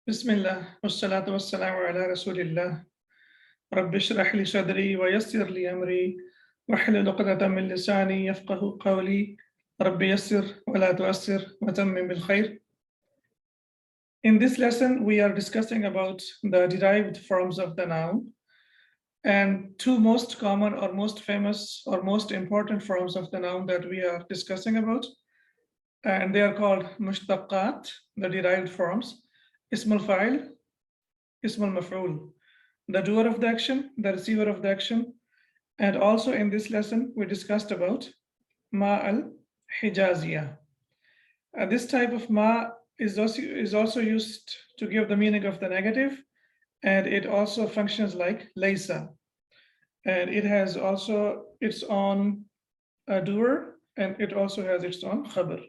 بسم الله والصلاة والسلام على رسول الله رب اشرح لي صدري ويسر لي أمري واحلل عقدة من لساني يفقه قولي رب يسر ولا تؤسر وتمم بالخير. In this lesson, we are discussing about the derived forms of the noun and two most common or most famous or most important forms of the noun that we are discussing about. And they are called mushtaqat, the derived forms, ismul fa'il, ismul mafool, the doer of the action, the receiver of the action. And also in this lesson, we discussed about ma al-hijaziyah. This type of ma is also used to give the meaning of the negative, and it also functions like laysa. And it has also its own doer, and it also has its own khabar.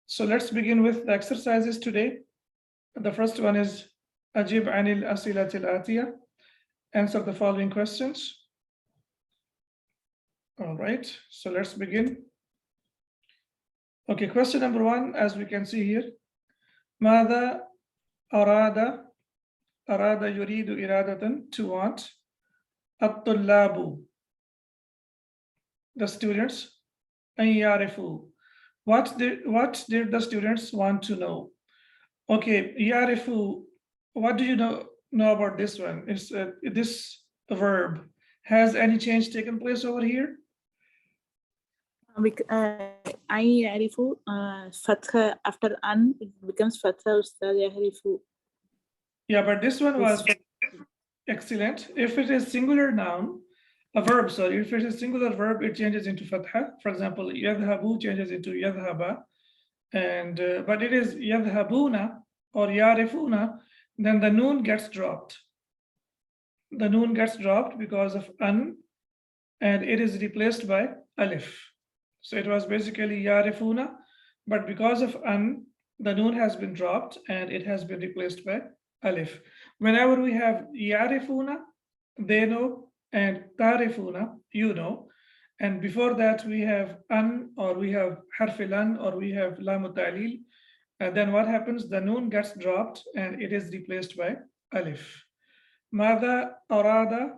So let's begin with the exercises today. The first one is Ajib anil asilatil atiya. Answer the following questions. All right, so let's begin. Okay, question number one, as we can see here. Mada arada yuridu iradatan, to want. At-tullabu, the students. An yarifu, what did the students want to know? Okay, yarifu, what do you know about this one? Is this verb, has any change taken place over here? I yarifu, fatha after an, it becomes fatha ustad yarifu. Yeah, but this one was excellent. If it is singular noun, a verb, sorry, if it is singular verb, it changes into fatha. For example, yadhabu changes into yadhaba. And but it is yadhabuna or yarifuna, then the noon gets dropped. The noon gets dropped because of an, and it is replaced by alif. So it was basically yarifuna, but because of an, the noon has been dropped and it has been replaced by alif. Whenever we have yarifuna, they know, and tarifuna, you know. And before that, we have an, or we have harfilan, or we have lamu ta'lil. And then what happens? The noon gets dropped and it is replaced by alif. Mada arada,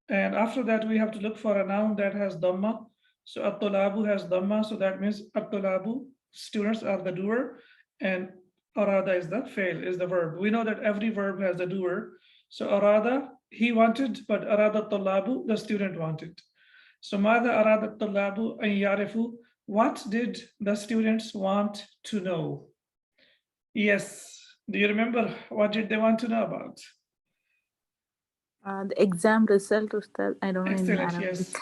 and after that we have to look for a noun that has dhamma. So at-tulabu has dhamma, so that means at-tulabu, students are the doer, and arada is the fail, is the verb. We know that every verb has a doer. So arada, he wanted, but arada at-tulabu, the student wanted. So mada arada at-tulabu an yarifu, what did the students want to know? Yes, do you remember what did they want to know about? The exam result ustad, I don't know. Excellent, yes.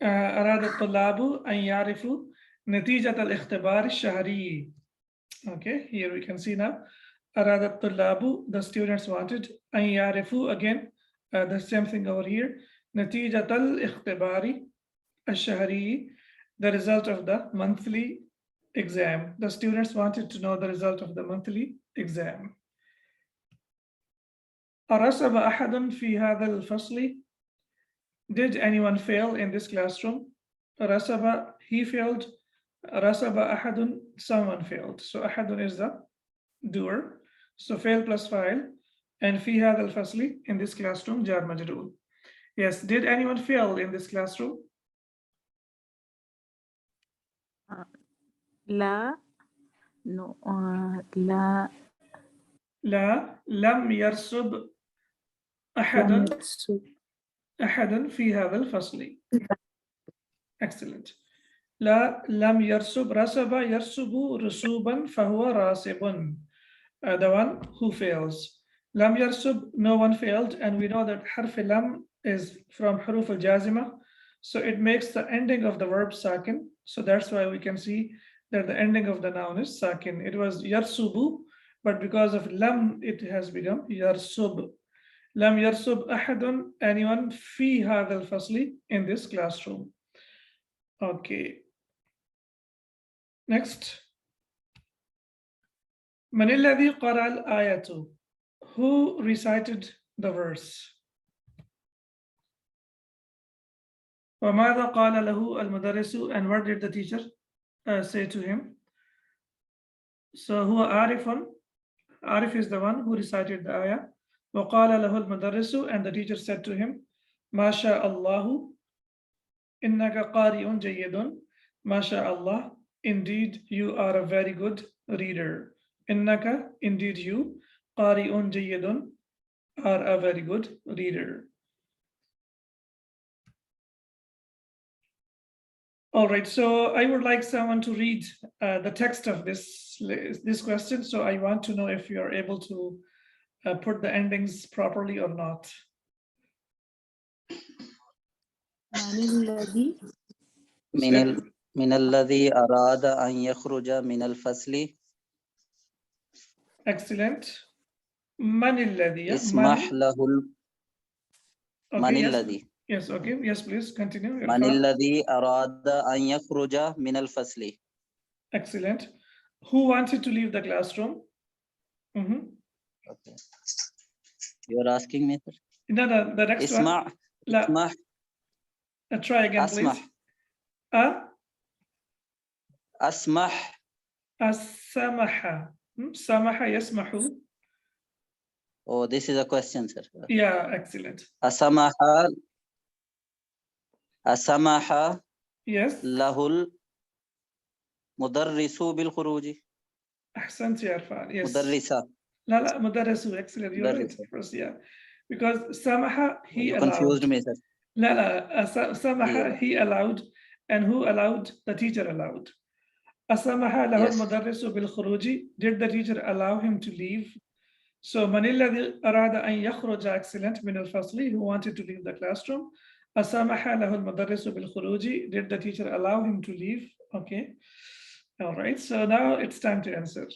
أراد الطلاب أن يعرفوا نتيجة الاختبار الشهري. Okay, here we can see now. أراد الطلاب, the students wanted. أن يعرفوا, again, the same thing over here. نتيجة الاختبار الشهري, the result of the monthly exam. The students wanted to know the result of the monthly exam. أرسب أحد في هذا الفصل? Did anyone fail in this classroom? Rasaba, he failed. Rasaba ahadun, someone failed. So ahadun is the doer. So fail plus fa'il. And fi hadha al-fasli, in this classroom, jar majroor. Yes, did anyone fail in this classroom? La, no, la. La, lam yarsub ahadun. أحد في هذا الفصل. Excellent. لا لم يرسب رسب يرسب رسوبا فهو راسب. The one who fails. لم يرسب, no one failed, and we know that حرف لم is from حروف الجازمة, so it makes the ending of the verb sakin. So that's why we can see that the ending of the noun is sakin. It was yarsubu, but because of lam, it has become yarsub. لم يرسب أحد, anyone في هذا الفصل, in this classroom. Okay. Next. من الذي قرأ الآية? Who recited the verse? وماذا قال له المدرس? And what did the teacher say to him? So هو عارف Arif is the one who recited the ayah. وَقَالَ لَهُ الْمُدَرِّسُ, and the teacher said to him, مَا شَاءَ اللَّهُ إِنَّكَ قَارِئٌ جَيِّدٌ. MashaAllah, indeed you are a very good reader. إِنَّكَ, indeed you, قَارِئٌ جَيِّدٌ, are a very good reader. All right, so I would like someone to read the text of this question. So I want to know if you are able to put the endings properly or not. من الذي أراد أن يخرج من الفصل. Excellent. من الذي. اسمح له. من الذي. Yes, okay. Yes, please continue. من الذي أراد أن يخرج من الفصل. Excellent. Who wanted to leave the classroom? Okay. You are asking me, sir? No, the next one. اسمح. Try again, أسمح. please. أسمح. السمح. سمح يسمح. Oh, this is a question, sir. Yeah, excellent. أسمح. أسمح. Yes. له المدرس بالخروج. أحسنت يا عرفان. Yes. مدرسة. لا مدرس. Excellent. You're right. First, yeah. Because سمح, he allowed. Confused me, sir. لا سمح, yeah. He allowed, and who allowed? The teacher allowed. أسمح له المدرس بالخروج. Did the teacher allow him to leave? So من الذي أراد أن يخرج, excellent, من الفصل, who wanted to leave the classroom. أسمح له المدرس بالخروج. Did the teacher allow him to leave? Okay. All right. So now it's time to answer.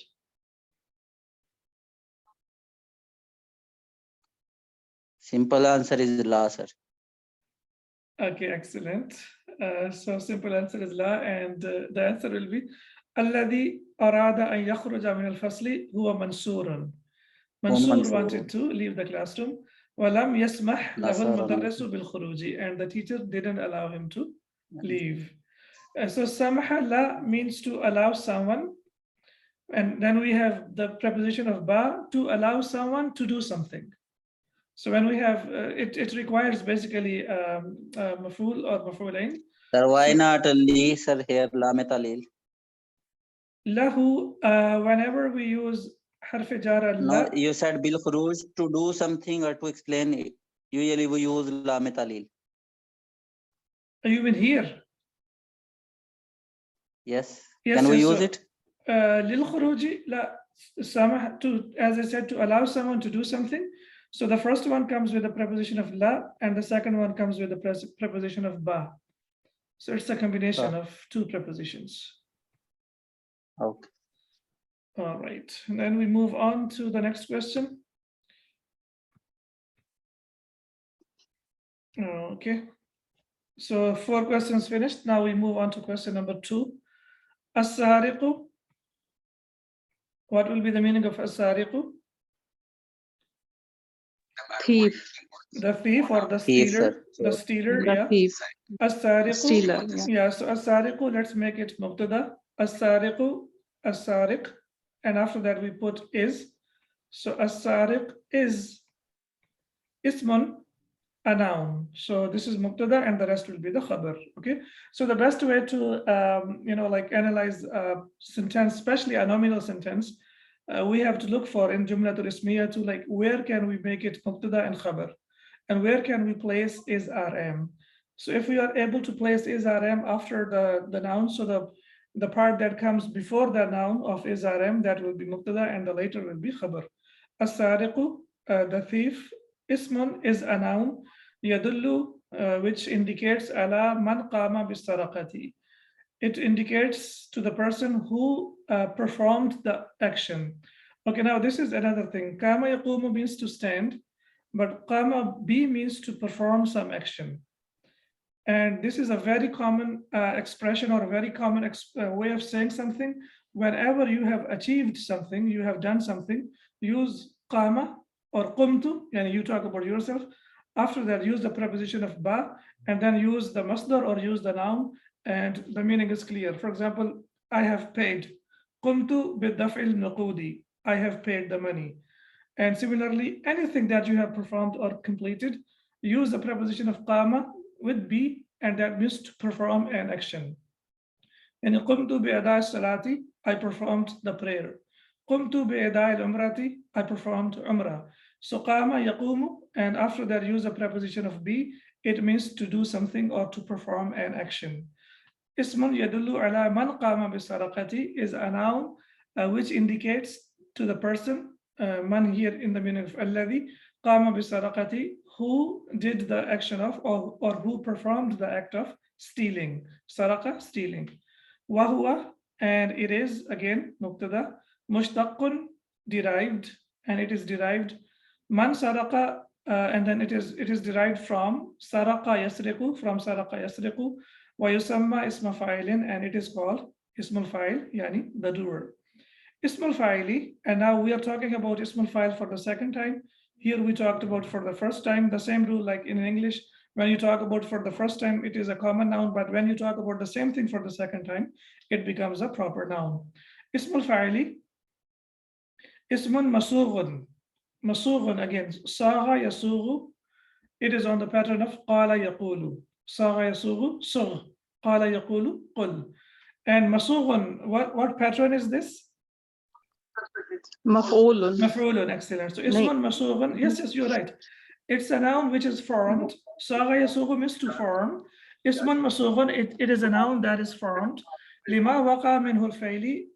Simple answer is la, sir. Okay, excellent. So simple answer is la, and the answer will be الذي أراد أن يخرج من الفصل هو منصور. Mansur wanted to leave the classroom. ولم يسمح له المدرس بالخروج, and the teacher didn't allow him to leave. So سمح لا means to allow someone, and then we have the preposition of ba, to allow someone to do something. So when we have it requires basically mafool or mafoolain. Sir, why not li, sir, here la metalil? Lahu, whenever we use harf jar, no, you said bil khuruj, to do something or to explain it. Usually we use la metalil. You mean here? Yes. Can we use it? Lil khuruji la samah, to, as I said, to allow someone to do something. So the first one comes with the preposition of la, and the second one comes with the preposition of ba. So it's a combination of two prepositions. Okay. All right, and then we move on to the next question. Okay, so 4 questions finished. Now we move on to question number 2. As-sariqu. What will be the meaning of as-sariqu? Thief. The thief or the stealer? The stealer, yeah. Thief. As-sariqu. Stealer, yeah. So as-sariqu, let's make it mubtada. As-sariqu, as-sariq, and after that we put is. So as-sariq is ismun, a noun. So this is mubtada, and the rest will be the khabar. Okay. So the best way to like analyze a sentence, especially a nominal sentence, we have to look for in jumlatul ismiya to like where can we make it mubtada and khabar, and where can we place is rm. So if we are able to place is rm after the noun, so the part that comes before the noun of is rm, that will be mubtada, and the later will be khabar. As-sariqu, the thief. Ismun is a noun. Yadullu, which indicates ala man qama bis-saraqati. It indicates to the person who performed the action. Okay, now this is another thing. Qama yaqumu means to stand, but qama bi means to perform some action. And this is a very common expression, or a very common way of saying something. Whenever you have achieved something, you have done something, use qama or qumtu, and you talk about yourself. After that, use the preposition of ba, and then use the masdar or use the noun, and the meaning is clear. For example, I have paid. Qumtu bid-daf'il nuqudi. I have paid the money. And similarly, anything that you have performed or completed, use the preposition of qama with be, and that means to perform an action. And قمت بأداء الصلاة, I performed the prayer. قمت بأداء العمرة, I performed umrah. So qama yaqumu, and after that use the preposition of be, it means to do something or to perform an action. اسم يدل على من قام بالسرقة is a noun which indicates to the person, man here in the meaning of الذي قام بالسرقة, who did the action of or who performed the act of stealing. سرقة, stealing. وهو, and it is again مبتدا, مشتق, derived, and it is derived. Man سرق, and then it is derived from سرق يسرق, from سرق يسرق. ويسمى اسم فاعل, and it is called ismul fa'il, yani the doer. Ismul fa'ili, and now we are talking about ismul fa'il for the second time. Here we talked about for the first time, the same rule like in English. When you talk about for the first time, it is a common noun, but when you talk about the same thing for the second time, it becomes a proper noun. Ismul fa'ili, ismun masughun. Masughun, again, saga yasughu, it is on the pattern of qala yaqulu. Saga yasughu, sugh. Qala yaqulu, qul. And masughun, what pattern is this? مفعول. Maf'ulun, excellent. So ismun masughun, yes, you're right. It's a noun which is formed. Saga yasughu means to form. Ismun masughun, it is a noun that is formed. Lima waqa minhu al-fa'ili,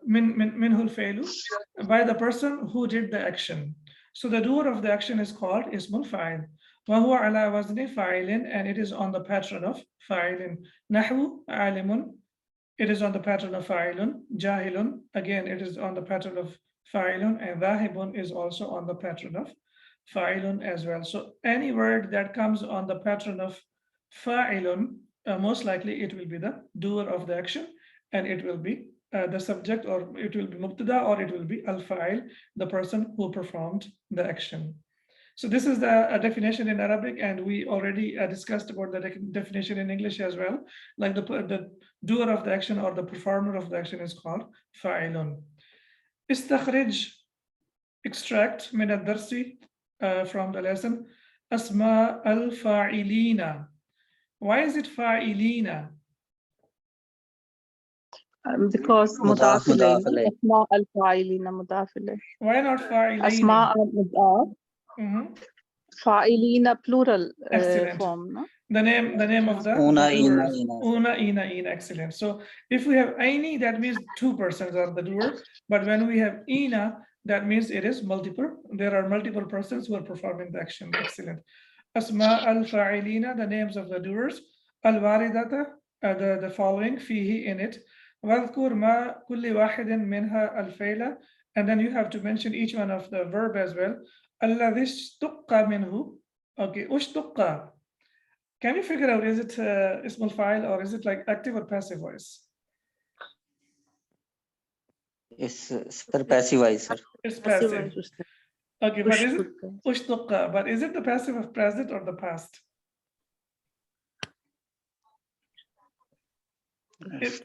minhu al-fa'lu, by the person who did the action. So the doer of the action is called ismul fa'il. وهو على وزن فاعل, and it is on the pattern of فاعل. نحو عالم, it is on the pattern of فاعل. جاهل, again it is on the pattern of فاعل, and ذاهب is also on the pattern of فاعل as well. So any word that comes on the pattern of فاعل, most likely it will be the doer of the action, and it will be the subject, or it will be mubtada, or it will be al-fa'il, the person who performed the action. So this is the definition in Arabic, and we already discussed about the definition in English as well. Like the doer of the action or the performer of the action is called fa'ilun. Istakhrij, extract min ad-darsi, from the lesson, asma al-fa'ilina. Why is it fa'ilina? Because مضاف مضاف إليه. أسماء الفاعلين مضاف إليه. Why not fa'ilina? أسماء مضاف فاعلين plural Excellent. form, no? The name of the Una, doers. ina. Una, excellent. So if we have aini, that means two persons are the doer. But when we have ina, that means it is multiple. There are multiple persons who are performing the action. Excellent. Asma al-fa'ilina, the names of the doers. Al-waridata, the following, fihi, in it. Wadhkur ma kulli wahidin minha al-fa'ila. And then you have to mention each one of the verb as well. Alladhi ishtuqqa minhu. Okay, ushtuqqa. Can you figure out, is it ismul fa'il, or is it like active or passive voice? It's sir, passive voice, sir. It's passive. Okay, but is it ushtuqqa? But is it the passive of present or the past? It's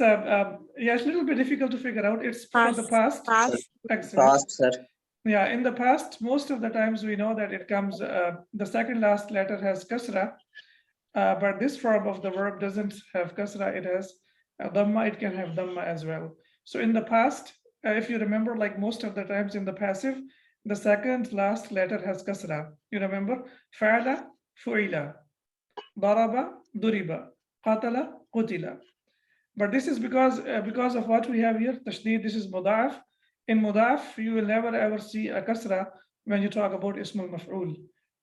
yeah, it's a little bit difficult to figure out. It's for the past. Excellent. Past, sir. Yeah, in the past, most of the times we know that it comes, the second last letter has kasra, but this form of the verb doesn't have kasra, it has dhamma, it can have dhamma as well. So in the past, if you remember, like most of the times in the passive, the second last letter has kasra. You remember? Fa'ala, fu'ila, daraba, duriba, qatala, qutila. But this is because of what we have here, tashdid, this is mudaf. In mudaf, you will never ever see a kasra when you talk about ismul maf'ul.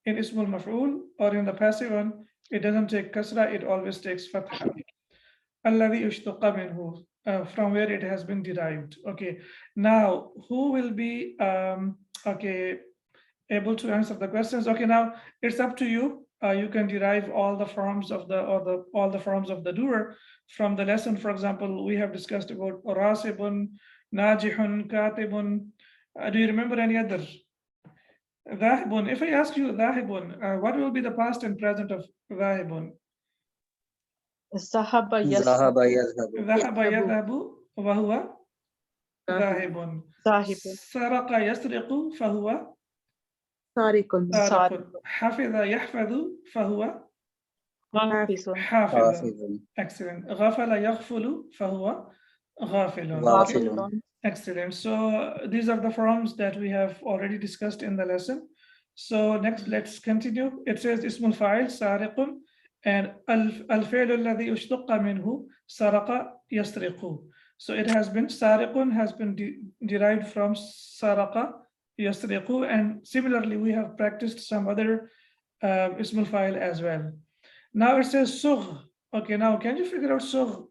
In ismul maf'ul, or in the passive one, it doesn't take kasra, it always takes fatha. Alladhi ushtuqa minhu, from where it has been derived. Okay, now who will be able to answer the questions? Okay, now it's up to you. You can derive all the forms of all the forms of the doer from the lesson. For example, we have discussed about rasibun, najihun, katibun. Do you remember any other? Dhahibun. If I ask you dhahibun, what will be the past and present of dhahibun? ذهب Zahaba يذهب yazhabu. Dhahaba yadhabu wa huwa ذاهب. صاحب. سرق يسرق فهو سارق. سارق. حفظ يحفظ فهو حافظ. حافظ. Excellent. غفل يغفل فهو غافل. غافل. Excellent. So these are the forms that we have already discussed in the lesson. So next, let's continue. It says ismul fa'il سارق and الفعل الذي اشتق منه سرق يسرق. So it has been سارق has been derived from سرق يسرق, and similarly we have practiced some other ismul fa'il as well. Now it says sugh. Okay, now can you figure out sugh?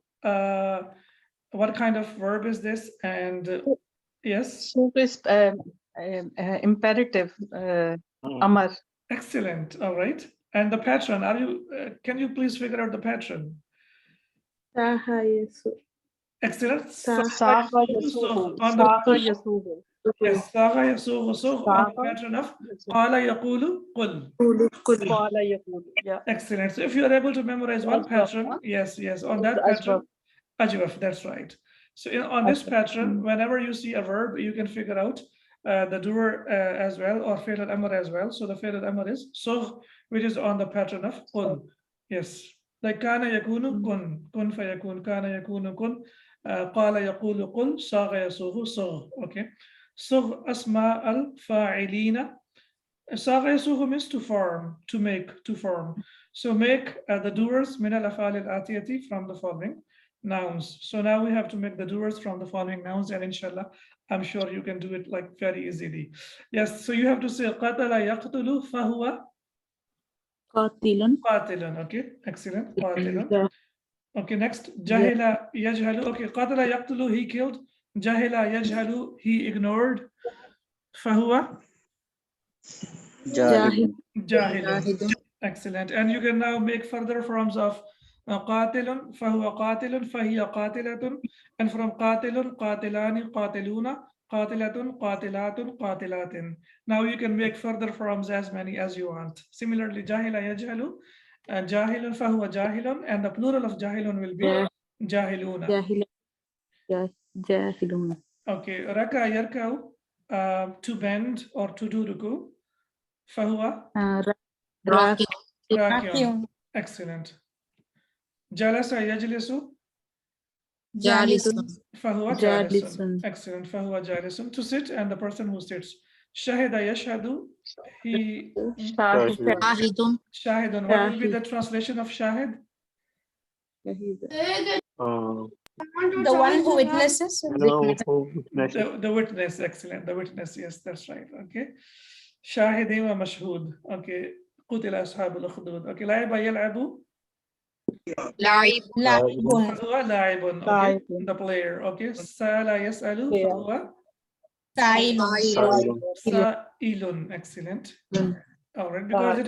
What kind of verb is this? And yes. So is imperative. Amar. Excellent. All right. And the pattern, are you? Can you please figure out the pattern? Saha yasu. Excellent. Saha yasuhu. On the Saha yasuhu. yes, saha yasuhu sugh on the pattern of qala yaqulu qul. Qala yaqulu. Yeah. Excellent. So if you are able to memorize one pattern, yes, on that pattern, ajwaf, that's right. So on this pattern, whenever you see a verb, you can figure out the doer as well, or fi'l al-amr as well. So the fi'l al-amr is sugh, which is on the pattern of qul. Yes, like kana yakunu kun fayakun, kana yakunu kun, qala yaqulu qul, sagha yasughu sugh. Okay, sugh asma al-fa'ilina. Sagha yasughu means to form, to make, to form. So make the doers min al-af'al al-atiyati from the following nouns. So now we have to make the doers from the following nouns, and inshallah, I'm sure you can do it like very easily. Yes, so you have to say qatala yaqtulu fahuwa qatilun. qatilun. Okay, excellent. Qatilun. Okay, next jahila yajhalu. Okay, qatala yaqtulu, he killed. Jahila yajhalu, he ignored. Fahuwa jahilun. Excellent. And you can now make further forms of قاتل فهو قاتل فهي قاتلة, and from قاتل قاتلان قاتلون قاتلة قاتلات قاتلات. Now you can make further forms as many as you want. Similarly, جاهل يجهل, جاهل فهو جاهل, and the plural of جاهل will be جاهلون. Jahilun. Okay, ركع يركع, to bend or to do ruku. فهو راكع. Excellent. جلس يجلس فهو جالس. Excellent. فهو جالس, to sit, and the person who sits. شهد يشهد, he شاهد. What will be the translation of shahid? The one who witnesses. The witness. Excellent. The witness. Yes, that's right. Okay. شاهد ومشهود. Okay. قتل أصحاب الأخدود. Okay. لعب يلعب. لاعب. فهو لاعب. Okay. The player. Okay. سأل يسأل فهو سائل. Excellent. All right. Because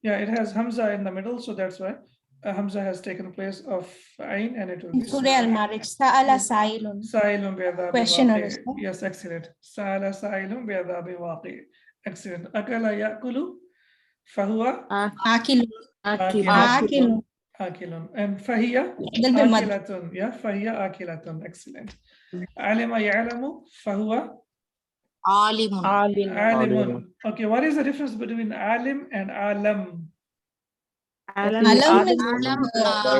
it has Hamza in the middle, so that's why Hamza has taken place of Ain, and it will be Surah Al-Ma'arij. Sa'ala sa'ilun. Sa'ilun bi'adhabi Questioner. waqi'. Yes, excellent. Sa'ala sa'ilun bi'adhabi waqi'. Excellent. Akala ya'kulu fahuwa Akilun. akilun. And fahiya There'll be mad. akilatun. Yeah, fahiya akilatun. Excellent. Alima ya'lamu fahuwa alimun. Okay, what is the difference between alim and alam? Alam is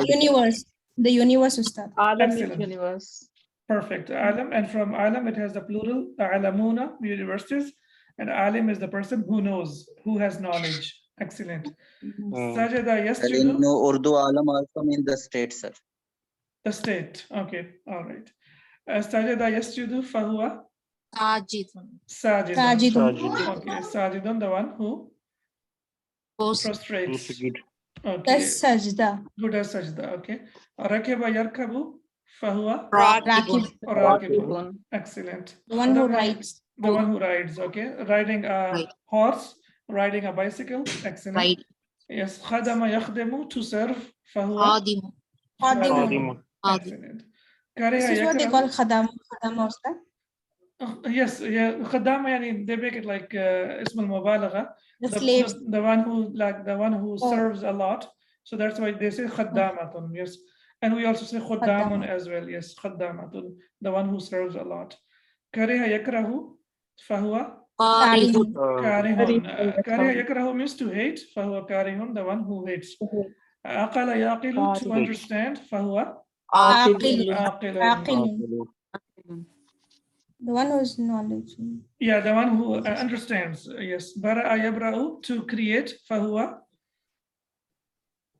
universe. The universe Ustad. Alam is Excellent. universe. Perfect. Alam, and from alam it has the plural alamuna, universities, and alim is the person who knows, who has knowledge. Excellent. Sajada In yasjudu, Urdu, alam also means the state, sir. the state. Okay, all right. Sajada yasjudu fahuwa sajidun. Okay, sajidun, the one who prostrates. Okay. That's sajda. Good as sajda. Okay. Rakiba yarkabu fahuwa Rakib. rakibun. Excellent. The one who rides. The one who rides. Okay. Riding a horse, riding a bicycle. Excellent. Yes. Khadama yakhdimu, to serve. Fahuwa Khadimun. excellent. This Kariha is what they yakrahu. call khadama Ustad. Yes, yeah. Khadama, yani, they make it like ismul mubalagha. The slaves. The one who serves a lot. So that's why they say khaddamatun. Yes. And we also say khuddamun as well. Yes, khaddamatun, the one who serves a lot. كره يكره فهو كاره كاره. كره يكره means to hate. فهو كاره, the one who hates. عقل يعقل to understand. فهو عاقل عاقل. عاقل the one who is knowledge. Yeah, the one who understands. Yes. برأ يبرأ to create. فهو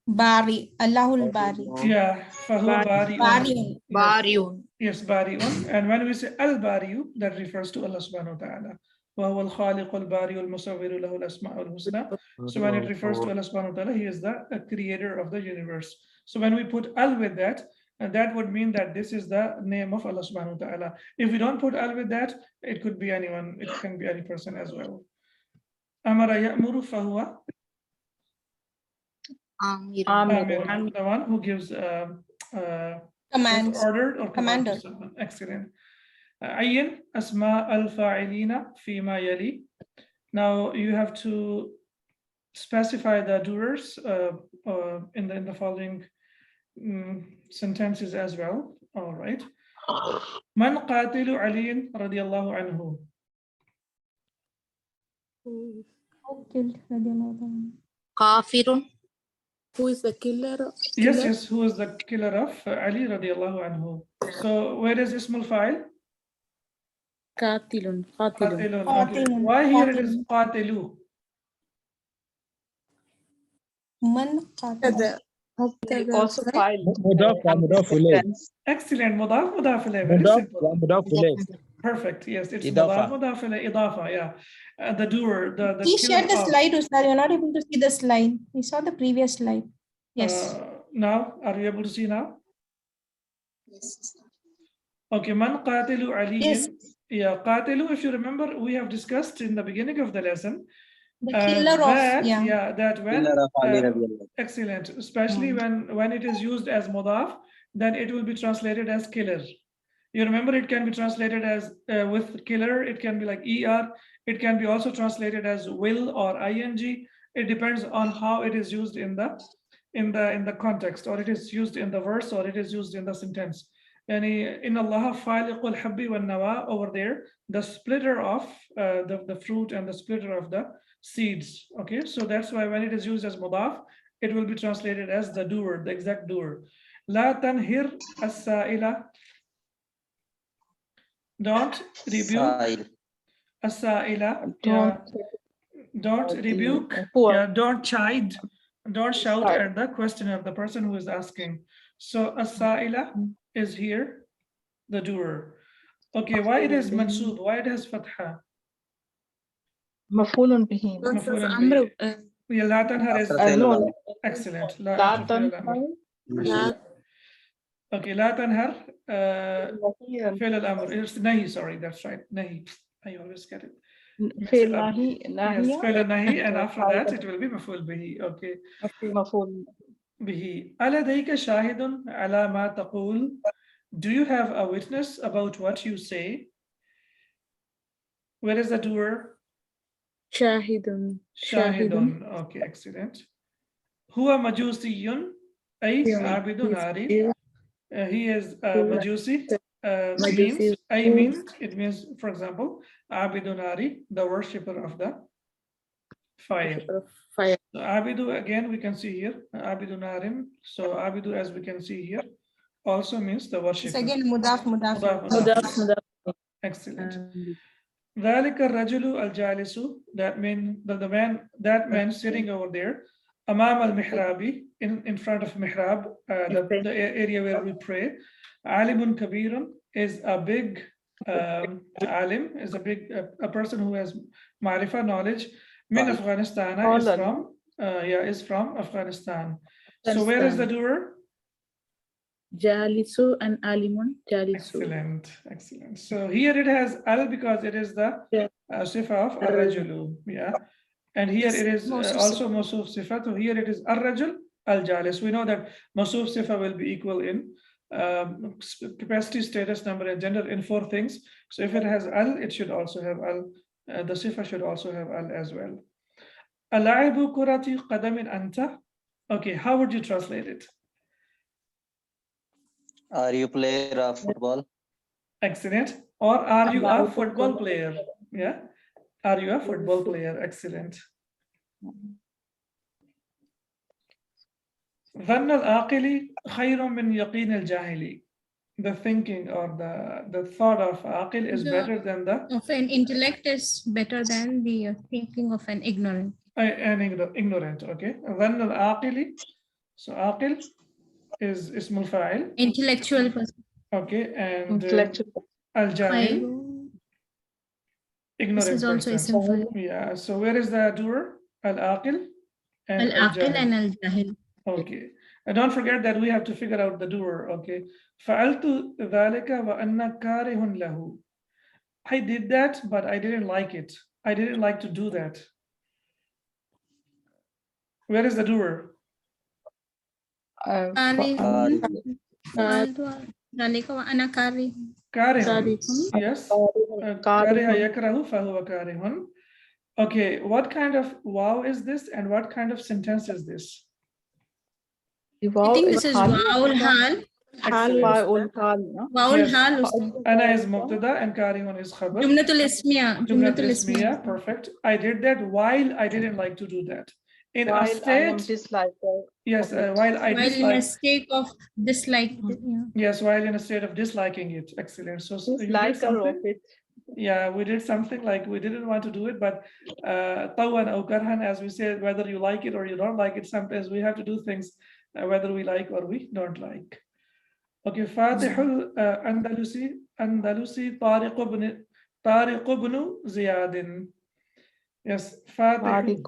باري الله الباري yeah. فهو بارئ. باري Bariun. Yes, bari'un. And when we say al-bari'u, that refers to Allah subhanahu wa ta'ala. وهو الخالق البارئ المصور له الأسماء الحسنى. So when it refers to Allah subhanahu wa ta'ala, he is the creator of the universe. So when we put al with that, that would mean that this is the name of Allah subhanahu wa ta'ala. If we don't put al with that, it could be anyone. It can be any person as well. Amara ya'muru fahuwa Amir, the one who gives commands ordered or command to commander. someone. Excellent. عين أسماء الفاعلين فيما يلي. Now you have to specify the doers in the following sentences as well. All right. من قاتل علي رضي الله عنه. Kafirun. Who is the killer? Yes, who is the killer of Ali رضي الله عنه. So where is ismul fa'il? Qatilun. قاتل. قاتل. Why here it is قاتلو? من قاتل Also file. مضاف إليه. Excellent. مضاف إليه. Very مضاف simple. ومضاف إليه. Perfect. Yes, it's إضافة. مضاف إليه. إضافة. Yeah. The doer. The Please killer share the of. slide, Ustad. You're not able to see the slide. We saw the previous slide. Yes. Now, are you able to see now? Okay. من قاتل علي. Yes. Yeah. قاتل. If you remember, we have discussed in the beginning of the lesson. The killer that, of yeah. That when Killer of Ali radiallahu. excellent, especially when it is used as mudaf, then it will be translated as killer. You remember, it can be translated as with killer. It can be like er. It can be also translated as will or ing. It depends on how it is used in the context, or it is used in the verse, or it is used in the sentence. Yani in Allah faliqul habbi wan nawa, over there, the splitter of the fruit and the splitter of the seeds. Okay, so that's why when it is used as mudaf, it will be translated as the doer, the exact doer. La tanhir as-sa'ila. Don't rebuke as-sa'ila. Don't rebuke. Yeah, don't chide. Don't shout at the questioner, the person who is asking. So as-sa'ila is here, the doer. Okay, why it is mansub? Why it has fatha? مفعول به. Yeah, la tanhar is no. excellent. لا تنهر. Okay, la tanhar fi'l al-amr. It's nahi, sorry, that's right. Nahi. I always get it. فعل نهي Yes, fi'l al-nahi, and after that it will be maf'ul bihi. Okay. مفعول به. ألديك شاهد على ما تقول? Do you have a witness about what you say? Where is the doer? Shahidun. شاهد. Okay, excellent. هو مجوسي أي عابد ناري. He is Majusi. Means I means it means, for example, Abidu Nari, the worshipper of the fire. Fire. So Abidu, again we can see here Abidu Narim. So Abidu, as we can see here, also means the worshipper. It's again mudaf. Mudaf. Excellent. ذلك الرجل الجالس, that mean that man sitting over there. أمام المحراب, in front of mihrab, the area where we pray. Alimun kabirun is a big alim, is a person who has ma'rifah, knowledge. Min Afghanistan, is from Afghanistan. So where is the doer? Jalisu and alimun. Jalisu. Excellent. So here it has al because it is the sifa of ar-rajulu. Yeah. And here it is also mawsuf sifa. So here it is ar-rajul al-jalis. We know that mawsuf sifa will be equal in capacity, status, number, and gender in 4 things. So if it has al, it should also have al. The sifa should also have al as well. Al-la'ibu kurati qadamin anta. Okay, how would you translate it? Are you player of football? Excellent. Or are you a football player? Yeah. Are you a football player? Excellent. ظن العاقل خير من يقين الجاهل. The thinking or the thought of aqil is better than the Of an intellect is better than the thinking of an ignorant. ignorant. Okay. ظن العاقل. So aqil is ismul fa'il. Intellectual person. Okay. And Intellectual. al-jahil, This ignorant is also person. ism fa'il. Yeah. So where is the doer? Al-aqil and Al-aqil al-jahil. and al-jahil. Okay. And don't forget that we have to figure out the doer. Okay. فعلت ذلك وأنا كاره له. I did that, but I didn't like it. I didn't like to do that. Where is the doer? ذلك وأنا كاره. كاره. Yes. كاره يكره فهو كاره. Okay. What kind of wow is this, and what kind of sentence is this? I think this is Waul Hal. فعول حال. Waul Yes. Hal. Ana is mubtada and karihun is khabar. Jumlatul Ismiya. Jumlatul ismiya. Perfect. I did that while I didn't like to do that. In a While I am state. disliker. Yes. While I While in a dislike. state of dislike. Yeah. Yes. While in a state of disliking it. Excellent. So you did Disliker of something. it. Yeah, we did something like we didn't want to do it, but tawan aw karhan, as we said, whether you like it or you don't like it, sometimes we have to do things whether we like or we don't like. Okay, Fatihul Andalusi Tariq ibn Ziyad. Yes, Fatih.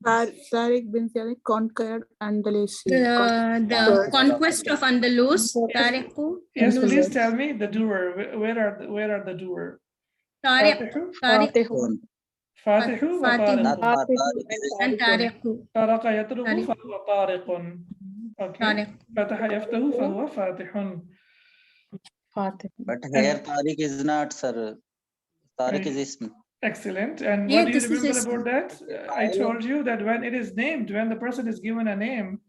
Tariq bin Ziyad conquered Andalus. The conquest of Andalus. Tariqu. Yes, please tell me the doer. Where are the doer? Tariq. Fatihu wa Fatihu. Tariq. And Tariqu. طرق يطرق فهو طارق. Okay. فتح يفتح فهو فاتح. But here Tariq is not, sir. Tariq is ism. Excellent. And Yeah, what do you this is remember about that? I told you that when it is named, when the person is given a name,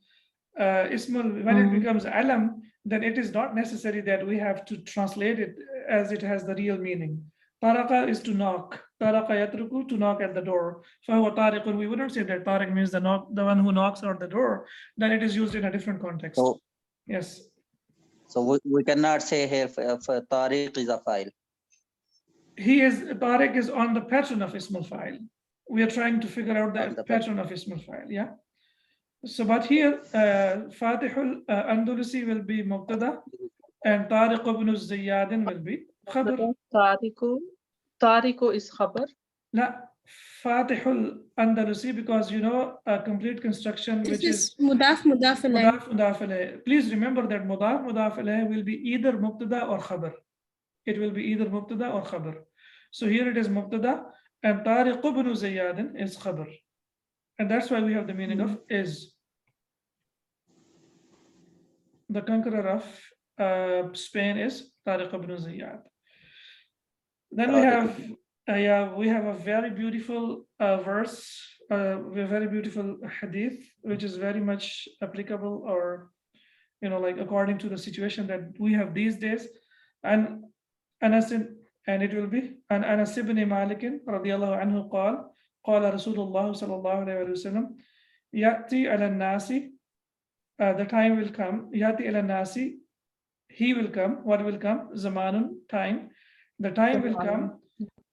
ismul, when it becomes alam, then it is not necessary that we have to translate it as it has the real meaning. Taraka is to knock. Taraka yatruku, to knock at the door. Fahuwa tariqun, we wouldn't say that tariq means the one who knocks at the door. Then it is used in a different context. So, yes. So we cannot say here for Tariq is a file. Tariq is on the pattern of ismul fa'il. We are trying to figure out the pattern of ismul fa'il. Yeah. So, but here, Fatihul Andalusi will be Mubtada and Tariq ibn Ziyadin will be Khabar. Tariqu is khabar. La, Fatihul Andalusi, because you know a complete construction which is Mudaf alayh. Mudaf alayh. Please remember that Mudaf alayh will be either Mubtada or Khabar. It will be either Mubtada or Khabar. So here it is Mubtada and Tariq ibn Ziyadin is Khabar. And that's why we have the meaning of is. The conqueror of Spain is Tariq ibn Ziyad. Then we have a very beautiful verse, a very beautiful hadith, which is very much applicable, or like according to the situation that we have these days. And it will be an Anas ibn Malik radiyallahu anhu قال رسول الله صلى الله عليه وسلم يأتي على الناس. The time will come. Yati ila nasi, he will come. What will come? Zamanun, time. The time will come.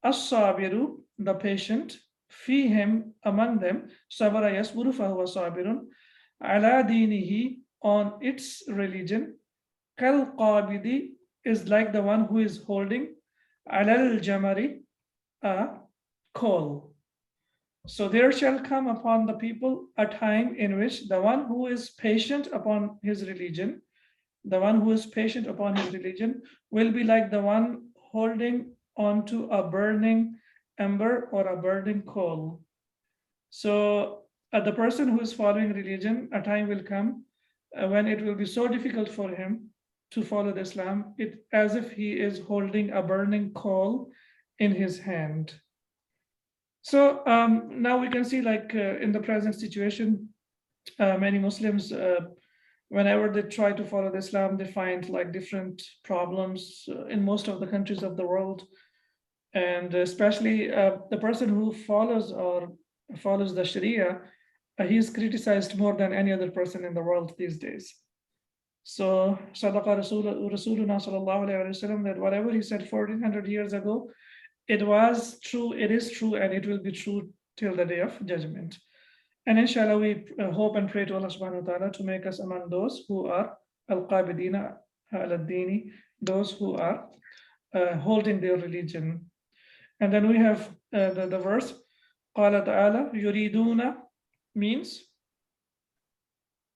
As-sabiru, the patient. Fihim, among them. Sabara yasburu fahuwa sabirun. Ala dinihi, on its religion. Kal qabidi, is like the one who is holding. Alal jamari, a coal. So there shall come upon the people a time in which the one who is patient upon his religion, will be like the one holding onto a burning ember or a burning coal. So the person who is following religion, a time will come when it will be so difficult for him to follow the Islam, as if he is holding a burning coal in his hand. So now we can see, like in the present situation, many Muslims whenever they try to follow Islam, they find like different problems in most of the countries of the world. And especially the person who follows the Sharia, he is criticized more than any other person in the world these days. So Sadaqa Rasuluna sallallahu alayhi wa sallam, that whatever he said 1400 years ago, it was true, it is true, and it will be true till the day of judgment. And inshallah, we hope and pray to Allah subhanahu wa ta'ala to make us among those who are al-qabidina al-dini, those who are holding their religion. And then we have the verse, qala ta'ala, yuriduna means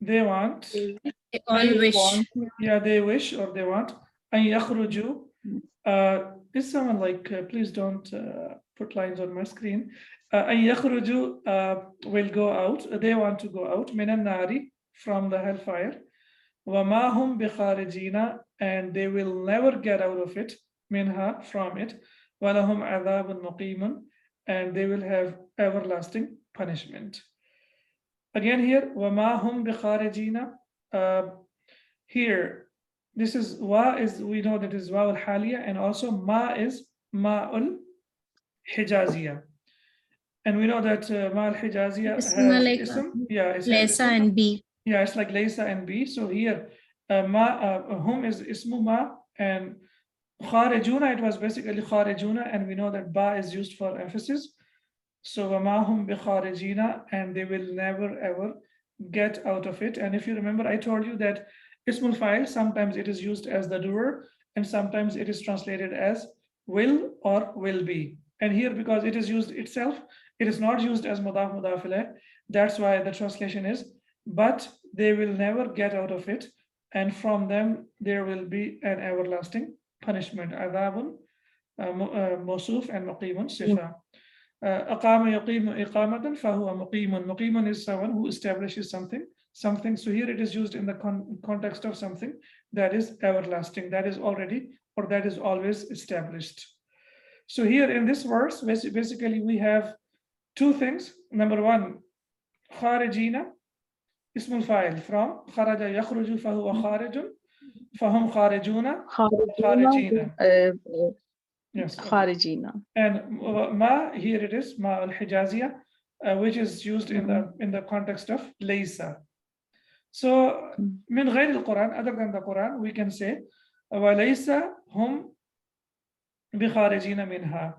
they want, All wish. yeah, they wish or they want, an yakhruju. Is someone like, please don't put lines on my screen. An yakhruju will go out, they want to go out, minan nari, from the hellfire. Wa ma hum bi kharijina, and they will never get out of it, minha, from it. Wa lahum adhabun muqimun, and they will have everlasting punishment. Again here, wa ma hum bi kharijina. Here, this is wa is, we know that is wa al-haliya, and also ma is ma'ul hijaziyah. And we know that ma al-hijaziyah has like ism. Yeah, it's Laysa and B. yeah, it's like laysa and b. So here, hum is ismu ma, and kharijuna, it was basically kharijuna, and we know that ba is used for emphasis. So wama hum bi kharijina, and they will never ever get out of it. And if you remember, I told you that ismul fa'il, sometimes it is used as the doer, and sometimes it is translated as will or will be. And here, because it is used itself, it is not used as mudaf mudaf ilayh. That's why the translation is, but they will never get out of it, and from them there will be an everlasting punishment. Adhabun, mawsuf, and muqimun, sifa. Aqama yuqimu iqamatan fahuwa muqimun. Muqimun is someone who establishes something. So here it is used in the context of something that is everlasting, that is already, or that is always established. So here in this verse, basically we have two things. Number one, kharijina, ismul fa'il, from kharaja yakhruju fahuwa kharijun, fahum kharijuna, kharijina. Yes. Kharijina. And ma, here it is, ma al-hijaziyah, which is used in the context of laysa. So min ghayr al-Quran, other than the Quran, we can say wa laysa hum bi kharijina minha.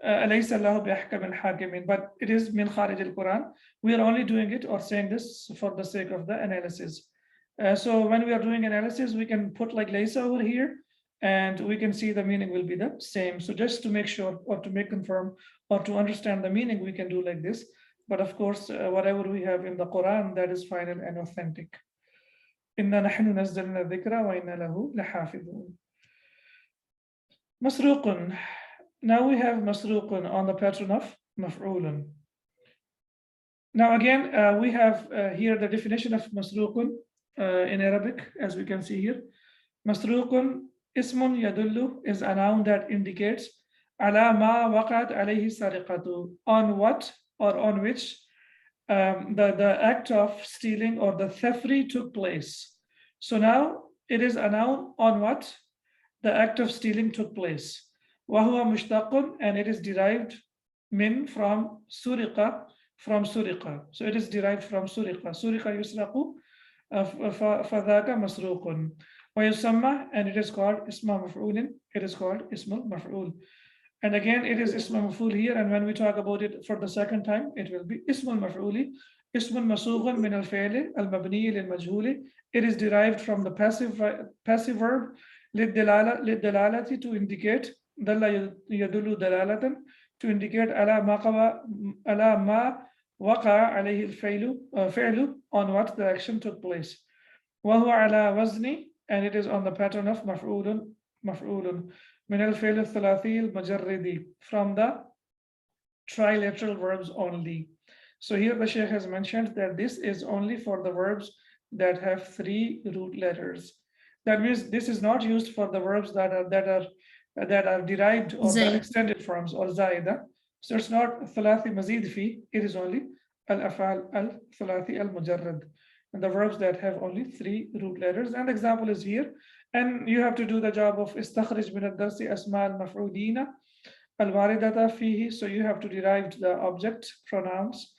Laysa Allahu bi ahkam al-hakimin, but it is min kharij al-Quran. We are only doing it or saying this for the sake of the analysis. So when we are doing analysis, we can put like laysa over here, and we can see the meaning will be the same. So just to make sure, or to make confirm, or to understand the meaning, we can do like this. But of course, whatever we have in the Quran, that is final and authentic. Inna nahnu nazzalna dhikra wa inna lahu lahafidhun. Masruqun. Now we have masruqun on the pattern of maf'ulun. Now again, we have here the definition of masruqun in Arabic, as we can see here. Masruqun ismun yadullu is a noun that indicates ala ma waqat alayhi sariqatu, on what or on which the act of stealing or the theftery took place. So now it is a noun on what the act of stealing took place. Wahuwa mushtaqun, and it is derived min, from suriqa, from suriqa. So it is derived from suriqa. Suriqa yusraqu, fadhaka masruqun. ويسمى, and it is called isma maf'ulin, it is called ismul maf'ul. And again, it is isma maf'ul here, and when we talk about it for the second time, it will be ismul maf'uli, ismun masughun min al-fi'li al-mabni lil-majhuli. It is derived from the passive verb lid-dalalati, to indicate, dalla yadullu dalalatan, to indicate ala ma waqa alayhi al-fi'lu, on what the action took place. Wa huwa ala wazni, and it is on the pattern of maf'ulun min al-fi'l al-thalathi al-mujarridi, from the trilateral verbs only. So here the Shaykh has mentioned that this is only for the verbs that have 3 root letters. That means this is not used for the verbs that are derived or the extended forms or zaida. So it's not thalathi mazid fi, it is only al-af'al al-thalathi al-mujarrad. and the verbs that have only 3 root letters. And the example is here. And you have to do the job of استخرج من الدرس أسماء المفعولين الواردة فيه. So you have to derive the object pronouns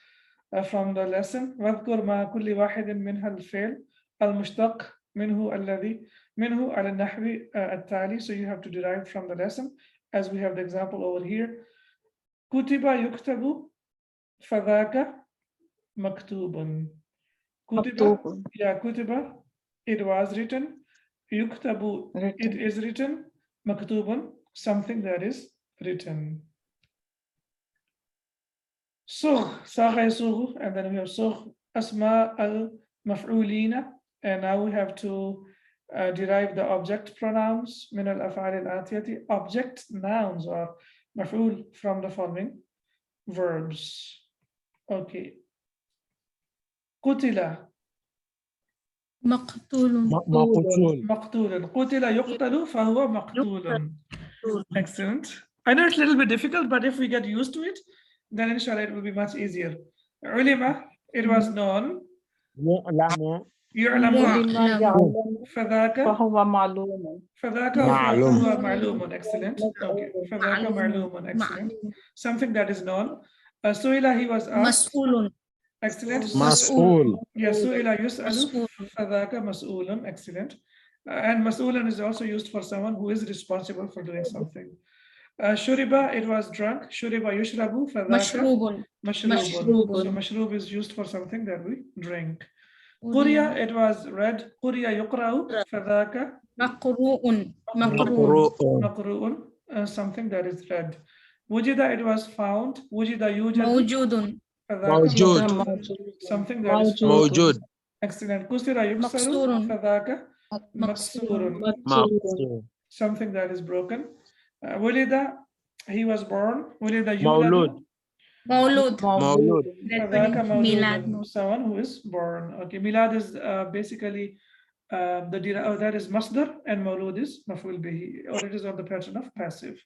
from the lesson. واذكر مع كل واحد منها الفعل المشتق منه الذي منه على النحو التالي. So you have to derive from the lesson, as we have the example over here. كتب يكتب فذاك مكتوب. كتب, yeah, كتب, it was written. يكتب, it is written. مكتوب, something that is written. صغ, صاغ يصوغ, and then we have صغ أسماء المفعولين, and now we have to derive the object pronouns من الأفعال الآتية. Object nouns or مفعول from the following verbs. Okay. قتل مقتول مقتول. قتل يقتل فهو مقتول. Excellent. I know it's a little bit difficult, but if we get used to it, then inshallah it will be much easier. علم, it was known. يعلم فذاك فهو معلوم. فذاك هو معلوم. Excellent. Okay. فذاك معلوم. Excellent. Something that is known. سئل, he was asked. مسؤول. Excellent. مسؤول. Yes, سئل يسأل فذاك مسؤول. Excellent. And مسؤول is also used for someone who is responsible for doing something. شرب, it was drunk. شرب يشرب فذاك مشروب. مشروب. So مشروب is used for something that we drink. قرية, it was read. قرية يقرأ فذاك مقروء. مقروء, something that is read. وجد, it was found. وجد يوجد موجود. موجود. something that is موجود. Excellent. كسر يكسر فذاك مكسور, something that is broken. ولد, he was born. ولد يولد مولود. فذاك ميلاد. مولود, someone who is born. Okay, milad is basically that is masdar, and maulud is maf'ul bihi, or it is on the pattern of passive.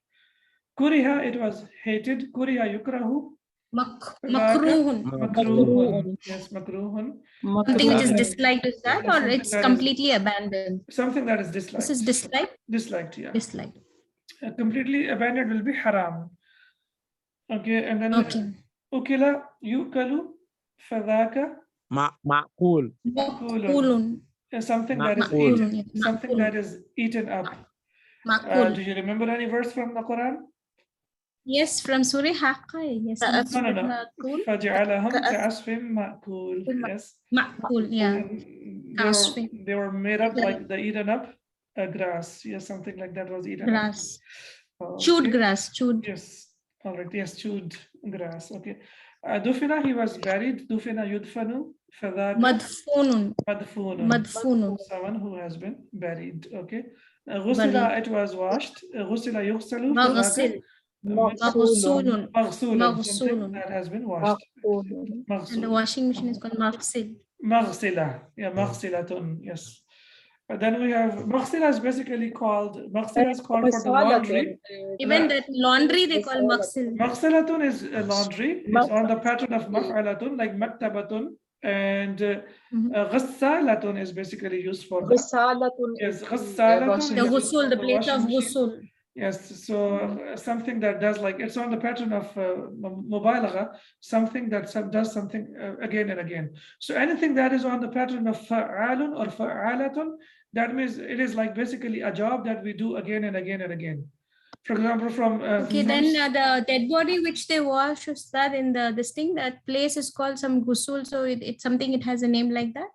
Kuriha, it was hated. Kuriha yukrahu مكروه. makruhun. Yes, makruhun. Something which is disliked, is that, or it's completely abandoned? Something that is disliked. This is disliked. Disliked, yeah. Disliked. Completely abandoned will be haram. Okay, and then Okay. ukila yukalu fadhaka معقول. مأكول. something that is Ma'kul. eaten, something that is eaten up. مأكول. Do you remember any verse from the Quran? Yes, from Surah Haqqa. Yes. No. فَجَعَلَهُمْ كَعَصْفٍ مَأْكُولٍ. Yes. مأكول. Yeah. They were made up like the eaten up grass. Yes, something like that was eaten Grass. up. Chewed grass. Chewed. Yes. All right. Yes, chewed grass. Okay. Dufina, he was buried. Dufina yudfanu. فَذَاكَ مدفون. مدفون. مدفون. Someone who has been buried. Okay. غسل, it was washed. غسل يغسل. مغسل. مغسول. مغسول. مغسول. Something that has been washed. And the مغسول. washing machine is called مغسل. مغسلة. Yeah, مغسلة. Yes. But then we have مغسلة is basically called, مغسلة is called for the laundry. Even that laundry they call مغسل. مغسلة is a laundry. It's on the pattern of مفعلة, like مكتبة. And غسالة is basically used for yes, غسالة. The ghusl, the place of ghusl. Yes, so something that does, like, it's on the pattern of mubalagha, something that does something again and again. So anything that is on the pattern of fa'alun or fa'alatun, that means it is like basically a job that we do again and again and again. For example, from Okay, then the dead body which they wash, is that in this thing, that place is called some ghusl, so it's something, it has a name like that?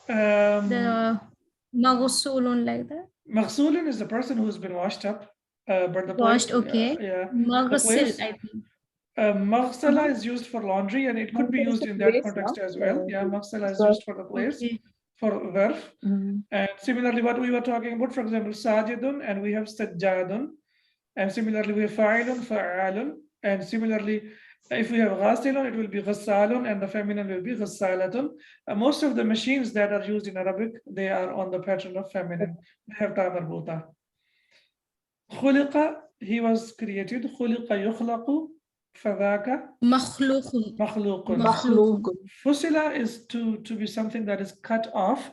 The maghsulun, like that? Maghsulun is the person who's been washed up. But the Washed, place, okay. Yeah. Maghsil, I think. Maghsala is used for laundry, and it could be used in that context as well. Yeah, maghsala is used for the place, Okay. for verf. And similarly, what we were talking about, for example, sajidun, and we have sajjadun. And similarly, we have fa'ilun, fa'alun. And similarly, if we have ghasilun, it will be ghassalun, and the feminine will be ghassalatun. Most of the machines that are used in Arabic, they are on the pattern of feminine. They have ta marbuta. Khuliqa, he was created. Khuliqa yukhlaqu فذاك مخلوق. مخلوق. مخلوق. Fusila is to be something that is cut off,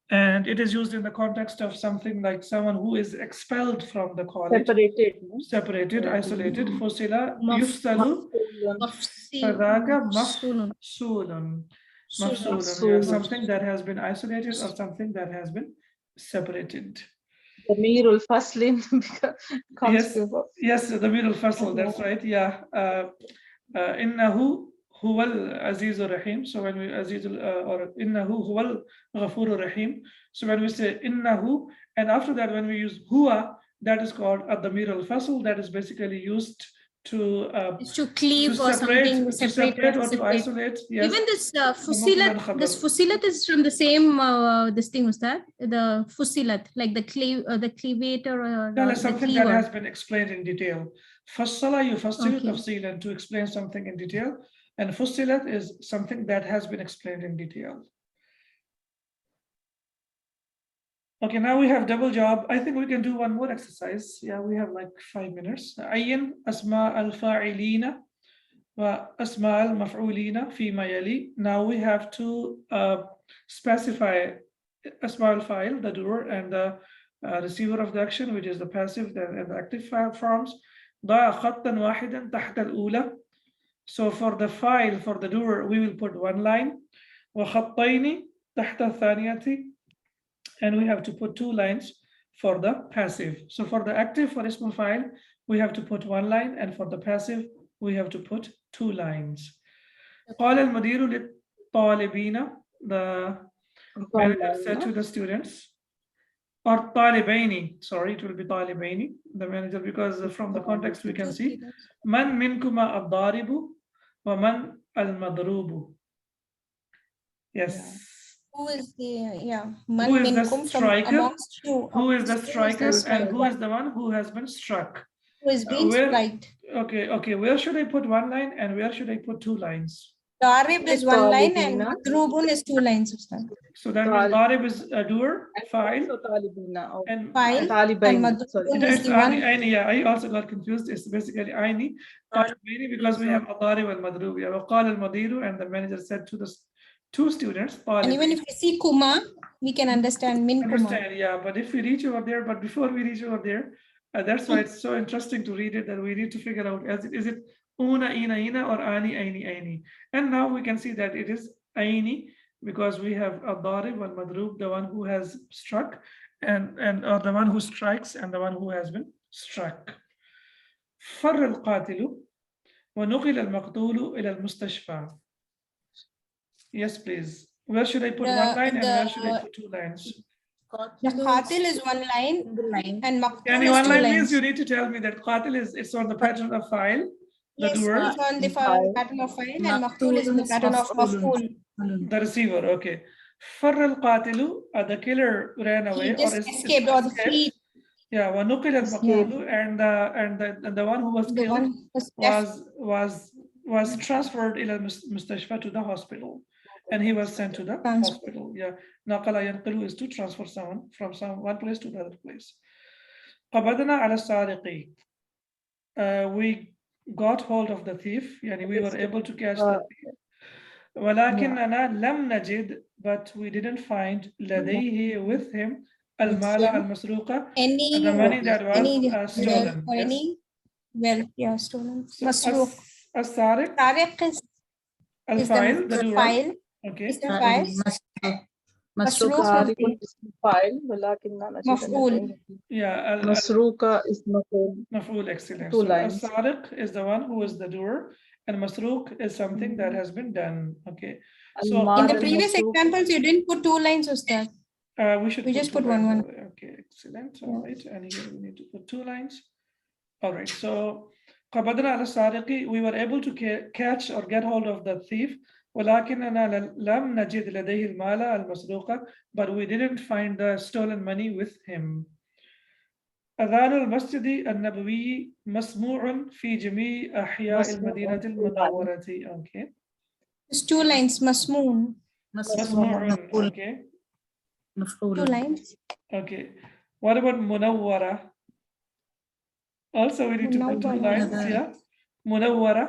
and it is used in the context of something like someone who is expelled from the college, separated, isolated. Fusila yufsalu فذاك مفصول. مفصول. مفصول, yeah, something that has been isolated or something that has been separated. ضمير الفصل Yes, yes, the middle fasl, that's right, yeah. إنه هو العزيز الرحيم. So when we عزيز or إنه هو الغفور الرحيم. So when we say إنه, and after that when we use huwa, that is called الضمير الفصل. That is basically used to cleave to or separate, something, to separate or to isolate. Yes. Even this fusilat is from the same this thing, was that the fusilat, like the cleavator or That the is something cleaver. that has been explained in detail. Fassala yufassilu Okay. tafsilan, to explain something in detail, and fussilat is something that has been explained in detail. Okay, now we have double job. I think we can do one more exercise. Yeah, we have like 5 minutes. Ayyin asma al-fa'ilina wa asma al-maf'ulina fi ma yali. Now we have to specify asma al-fa'il, the doer, and the receiver of the action, which is the passive and the active forms. ضع خطا واحدا تحت الأولى. So for the file, for the doer, we will put one line. وخطين تحت الثانية. And we have to put 2 lines for the passive. So for the active, for ismul file, we have to put 1 line, and for the passive, we have to put 2 lines. قال المدير للطالبين, the manager said to the students, or طالبين, sorry, it will be طالبين, the manager, because from the context we can see من منكما الضارب ومن المضروب. Yes. Who is the Who is the striker? amongst you? Who is the Amongst you striker, the and who is the one who has been struck? who is being where- striked? Okay, where should I put 1 line and where should I put 2 lines? Darib is 1 line and Talibina. Madrubun is 2 lines. Ustad. So that means Darib is a doer, file, and File and طالبين. Madrubun is it's the one. Aini, yeah, I also got confused. It's basically Aini, Talibini, because we have Darib and Madrub. Yeah, وقال المدير, and the manager said to the 2 students, And even if we see Kuma, we can understand Min Kuma. understand, yeah, but if we reach over there, but before we reach over there, that's why it's so interesting to read it, that we need to figure out, is it una, ina, or ani, aini. And now we can see that it is aini, because we have al-darib wal madrub, the one who has struck, and or the one who strikes, and the one who has been struck. فر القاتل ونقل المقتول إلى المستشفى. Yes, please. Where should I put 1 line and where should I put 2 lines? The Qatil is 1 line and Maqtul Any is 1 2 line lines. means you need to tell me that qatil is, it's on the pattern of file, the Yes, doer, it's on the pattern of file, and Maqtul is in the pattern of Maf'ul. the receiver. Okay. فر القاتل, the killer ran away He just or escaped or fled. Yeah, ونقل المقتول, and the one who was The killed one was left. was transferred إلى المستشفى, to the hospital, and he was sent to the hospital. Yeah, نقل ينقل is to transfer someone from one place to the other place. قبضنا على السارق. We got hold of the thief, yani we were able to catch the thief. ولكننا لم نجد, but we didn't find لديه, with him, المال المسروقة, the money that was stolen. Or Yes. any wealth, yeah, stolen. So, Masruq. السارق, Tariq is الفاعل, the the doer. file. Okay. Is the file. مسروق Masruq اسم فاعل ولكننا نجد مفعول. Yeah. مسروقة is مفعول. مفعول, excellent. 2 So lines. السارق is the one who is the doer, and masruq is something that has been done. Okay. So In the previous examples, you didn't put 2 lines, Ustad. we just 2 put one. lines. Okay, excellent. All right, and here we need to put 2 lines. All right, so قبضنا على السارق, we were able to catch or get hold of the thief. ولكننا لم نجد لديه المال المسروقة, but we didn't find the stolen money with him. أذان المسجد النبوي مسموع في جميع أحياء المدينة المنورة. Okay. It's 2 lines. Masmoon. مسموع. Okay. 2 lines. Okay. What about munawwara? Also, we need to put 2 lines. Yeah. Munawwara.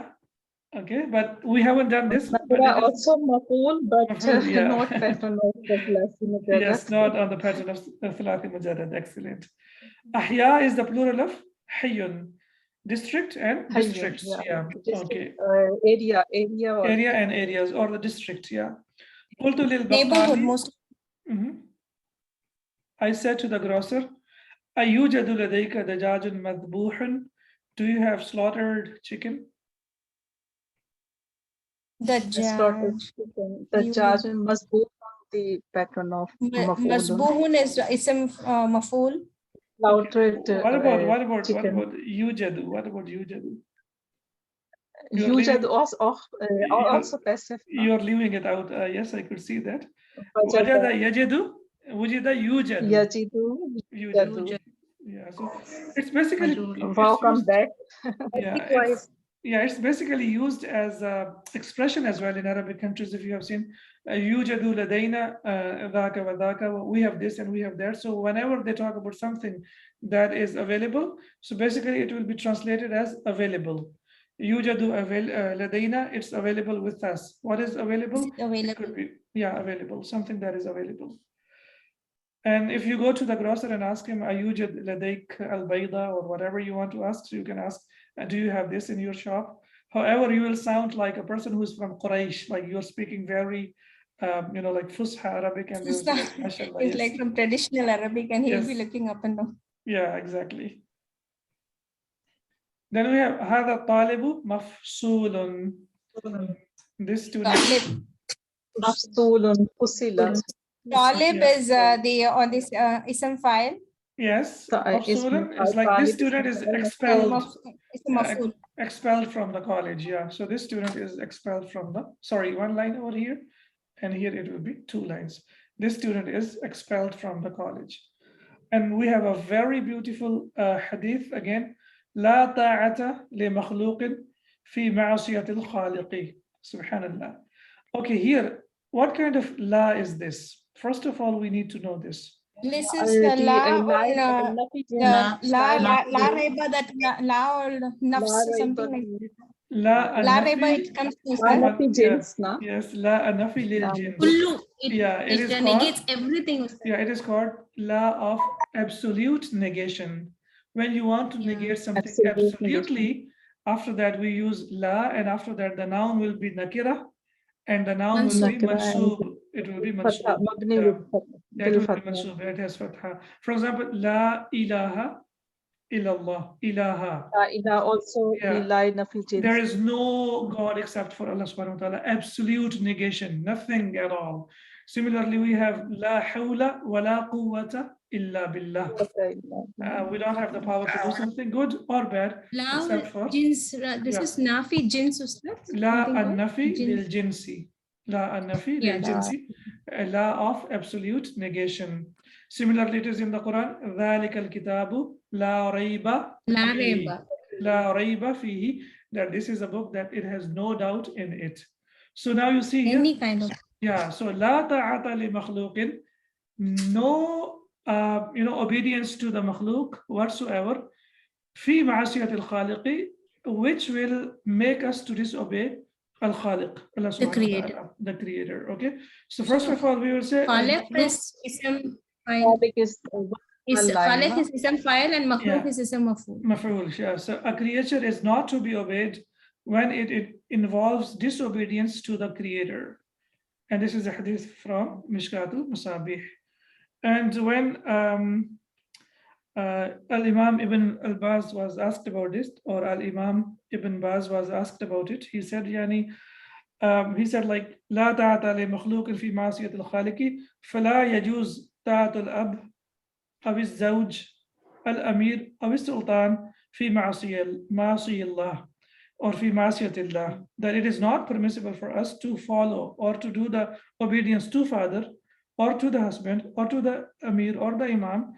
Okay, but we haven't done this. But There it are is- also mafool, but Mafool, yeah. not pattern of the class. Yes, not on the pattern of Thalathi Mujarrad. Excellent. Ahya is the plural of Hayyun. District and districts. Yeah. Okay. Area or Area and areas, or the district. Yeah. Qultu lil Neighborhood, Baqqali- most. Mhm. I said to the grocer, Ayujadu ladayka dajajun madbuhun. Do you have slaughtered chicken? The slaughtered judge. chicken. The You- judge must go on the pattern of mafool. Masbuhun is ism mafool. Slaughtered What about chicken. yujadu? What about yujadu? Yujad also passive. You're leaving it out. Yes, I could see that. Wajada, Wajada yajidu, wujida yujadu. yajidu, Yujadu. Yeah, so it's basically welcome back. it's basically used as a expression as well in Arabic countries. If you have seen yujadu ladaina dhaka wa dhaka, we have this and we have that. So whenever they talk about something that is available, so basically it will be translated as available. Yujadu ladaina, it's available with us. What is available? It Available. could be, yeah, available, something that is available. And if you go to the grocer and ask him, Ayujad ladayk al-bayda, or whatever you want to ask, so you can ask, do you have this in your shop? However, you will sound like a person who's from Quraysh, like you're speaking very, like Fusha Arabic, and It's mashallah, yes. like from traditional Arabic, and he'll be Yes. looking up and down. Yeah, exactly. Then we have هذا الطالب مفصول. This student. Talib. Mafsulun, fusilat. Talib Yeah. is this ism file. Yes, So, mafsulun is like this student is expelled. Ism maful. Expelled from the college, yeah. So this student is expelled from the, sorry, one line over here, and here it will be 2 lines. This student is expelled from the college. And we have a very beautiful hadith again. لا طاعة لمخلوق في معصية الخالق. Subhanallah. Okay, here, what kind of la is this? First of all, we need to know this. This is the la or la reba, that la or nafs, something like La la anafi- reba, it comes to Anafi jins, na? Yes, la anafi lil jins. Kullu. Yeah, it is called, negates everything. yeah, it is called law of absolute negation. When you want to negate something Absolute absolutely, after that we use la, and after that the noun will be nakira, and the noun will be Nakira and mansoob. It will be Fatha, mansoob. mabni Yeah. with That will be fatha. mansoob. It has fatha. For example, la ilaha illallah. Ilaha. Ila also Yeah. ilai nafi jins. There is no God except for Allah subhanahu wa ta'ala. Absolute negation, nothing at all. Similarly, we have la hawla wa la quwwata illa billah. We don't have the power to do something good or bad La except for jins. This Yeah. is nafi jins, Ustad. la Something called an-nafi jins. lil jinsi. La an-nafi Yeah, lil jinsi. A law of absolute negation. Similarly, it is in the Quran. ذَلِكَ الْكِتَابُ لَا رَيْبَ La فِيهِ. reba. La rayba fihi, that this is a book that it has no doubt in it. So now you see here, Any kind of. yeah, so la ta'ata li makhluqin, no obedience to the makhluk whatsoever, fi ma'asiyat al-khaliqi, which will make us to disobey al-khaliq, Allah subhanahu wa creator. ta'ala, the creator. Okay, so first of all we will say Khaliq al-makhluk- is ism file. Arabic is Khaliq is ism file, and makhluk Yeah. is ism mafool. Maf'ul, yeah. So a creature is not to be obeyed when it involves disobedience to the creator. And this is a hadith from Mishkatul Musabih. And when Al-Imam Ibn al-Baz was asked about this, or Al-Imam Ibn Baz was asked about it, he said, he said like, لا طاعة لمخلوق في معصية الخالق فلا يجوز طاعة الأب أو الزوج الأمير أو السلطان في معصية الله or في معصية الله, that it is not permissible for us to follow or to do the obedience to father or to the husband or to the Amir or the Imam.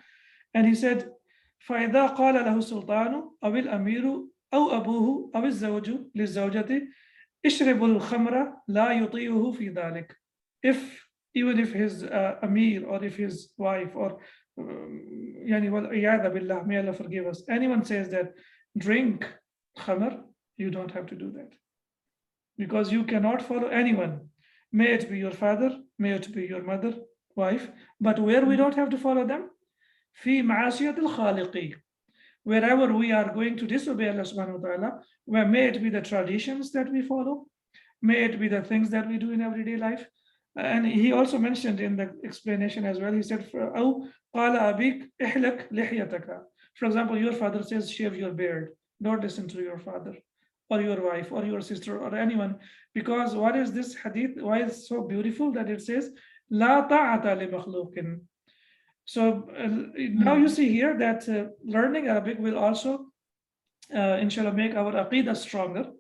And he said, فإذا قال له السلطان أو الأمير أو أبوه أو الزوج للزوجة اشرب الخمر لا يطيعه في ذلك. Even if his Amir or if his wife or والعياذ بالله, may Allah forgive us, anyone says that drink khamr, you don't have to do that. because you cannot follow anyone. May it be your father, may it be your mother, wife, but where we don't have to follow them, في معصية الخالق. Wherever we are going to disobey Allah subhanahu wa ta'ala, where may it be the traditions that we follow, may it be the things that we do in everyday life. And he also mentioned in the explanation as well, he said, أو قال أبيك احلق لحيتك. For example, your father says, shave your beard. Don't listen to your father or your wife or your sister or anyone. Because what is this hadith? Why is it so beautiful that it says, لا طاعة لمخلوق. So now you see here that learning Arabic will also, inshallah, make our aqidah stronger.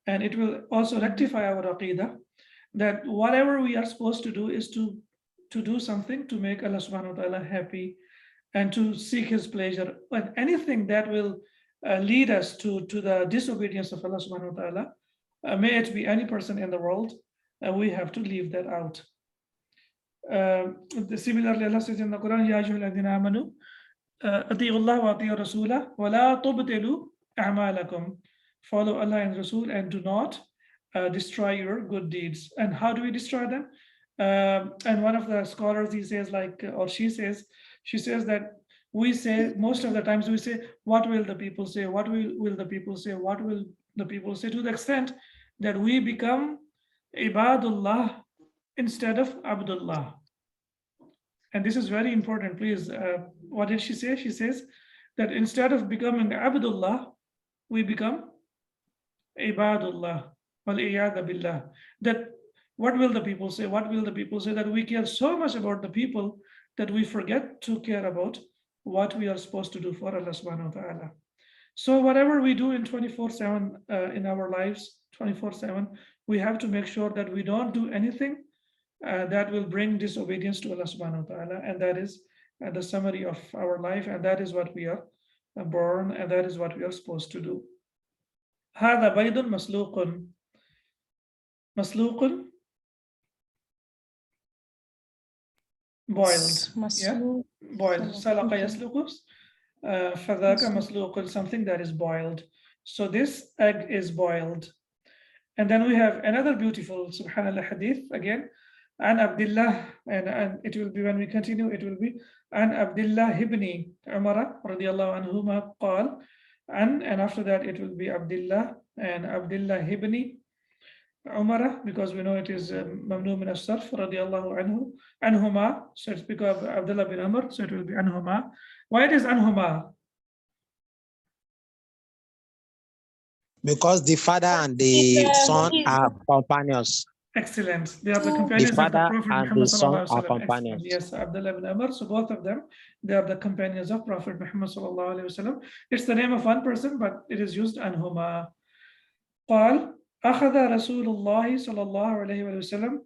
And it will also rectify our aqidah, that whatever we are supposed to do is to do something to make Allah subhanahu wa ta'ala happy and to seek his pleasure. But anything that will lead us to the disobedience of Allah subhanahu wa ta'ala, may it be any person in the world, we have to leave that out. Similarly, Allah says in the Quran, Ya ayyuhal ladhina amanu, ati'u Allah wa ati'u rasulah, wa la tubtilu a'malakum. Follow Allah and Rasul and do not destroy your good deeds. And how do we destroy them? And one of the scholars, he says, she says that we say, most of the times we say, what will the people say? What will the people say? What will the people say? To the extent that we become ibadullah instead of abdullah. And this is very important, please. What did she say? She says that instead of becoming abdullah, we become ibadullah. Wal-iyadha billah. That what will the people say? What will the people say? That we care so much about the people that we forget to care about what we are supposed to do for Allah subhanahu wa ta'ala. So whatever we do in 24/7 in our lives, 24/7, we have to make sure that we don't do anything that will bring disobedience to Allah subhanahu wa ta'ala. And that is the summary of our life. And that is what we are born, and that is what we are supposed to do. هذا بيض مسلوق. مسلوق, boiled. Yeah, boiled. سلق يسلق. فذاك مسلوق, something that is boiled. So this egg is boiled. And then we have another beautiful subhanallah hadith again. An Abdullah, and it will be, when we continue, it will be An Abdullah ibn Umar radiyallahu anhuma qal, and after that it will be Abdullah and Abdullah ibn Umar, because we know it is mamnu min as-sarf radiyallahu anhuma, so it's because of Abdullah bin Umar, so it will be anhuma. Why it is anhuma? Because the father and the son are companions. Excellent. They are the companions of the father Prophet and Muhammad the son sallallahu alaihi are wasallam. companions. Yes, Abdullah ibn Umar. So both of them, they are the companions of Prophet Muhammad sallallahu alaihi wasallam. It's the name of one person, but it is used anhuma. قال أخذ رسول الله صلى الله عليه وسلم